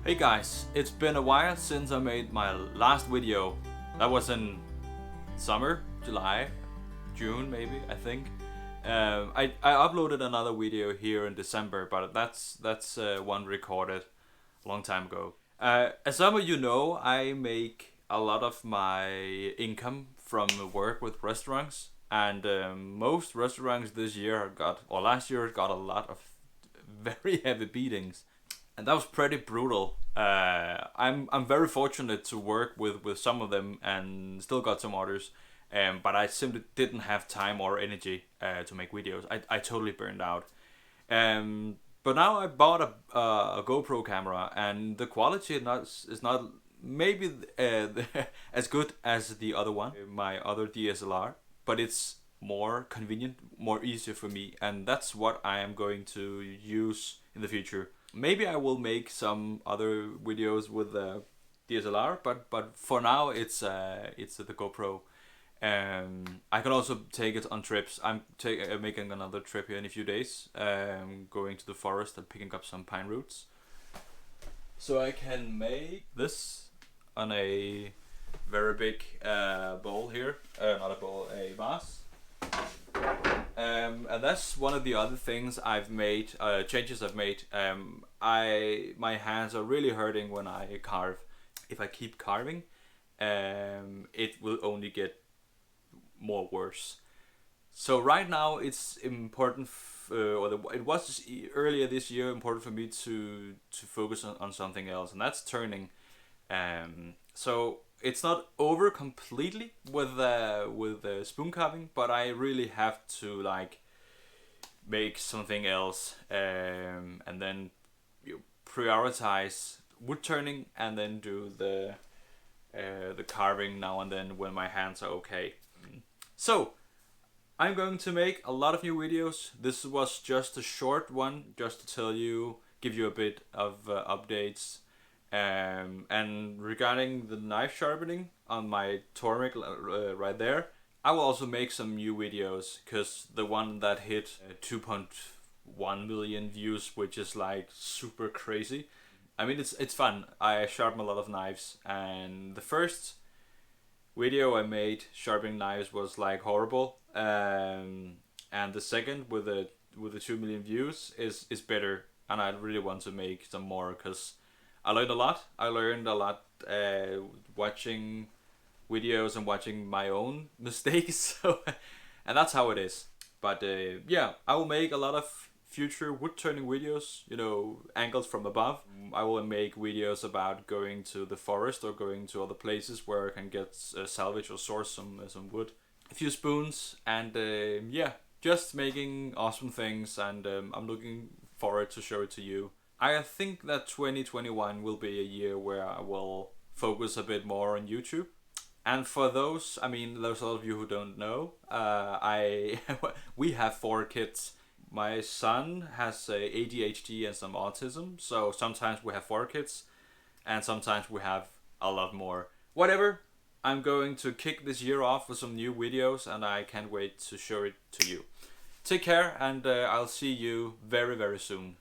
Hey guys, it's been a while since I made my last video. That was in summer, July, June maybe, I think. I uploaded another video here in December, but that's one recorded a long time ago. As some of you know, I make a lot of my income from work with restaurants, and most restaurants this year last year got a lot of very heavy beatings, and that was pretty brutal. I'm very fortunate to work with some of them and still got some orders, but I simply didn't have time or energy to make videos. I totally burned out. But now I bought a GoPro camera, and the quality is not maybe as good as the other one, my other DSLR, but it's more convenient, more easier for me, and that's what I am going to use in the future. Maybe I will make some other videos with the DSLR, but for now it's the GoPro. I can also take it on trips. I'm making another trip here in a few days. Going to the forest and picking up some pine roots, so I can make this on a very big bowl here. Not a bowl, a vase. And that's one of the other things I've made, changes I've made. My hands are really hurting when I carve. If I keep carving, it will only get more worse. So right now it's important, it was earlier this year important for me to focus on something else, and that's turning. So it's not over completely with spoon carving, but I really have to like make something else, and then prioritize wood turning and then do the carving now and then when my hands are okay. So I'm going to make a lot of new videos. This was just a short one, just to give you a bit of updates. And regarding the knife sharpening on my turmeric right there, I will also make some new videos, because the one that hit 2.1 million views, which is like super crazy. I mean, it's fun. I sharpen a lot of knives, and the first video I made sharpening knives was like horrible. And the second with the 2 million views is better, and I really want to make some more, because I learned a lot. I learned a lot watching videos and watching my own mistakes. So, and that's how it is. But yeah, I will make a lot of future wood turning videos, angles from above. I will make videos about going to the forest or going to other places where I can get salvage or source some wood. A few spoons, and yeah, just making awesome things, and I'm looking forward to show it to you. I think that 2021 will be a year where I will focus a bit more on YouTube. And for those, there's a lot of you who don't know, we have 4 kids. My son has ADHD and some autism, so sometimes we have 4 kids, and sometimes we have a lot more. Whatever, I'm going to kick this year off with some new videos, and I can't wait to show it to you. Take care, and I'll see you very, very soon.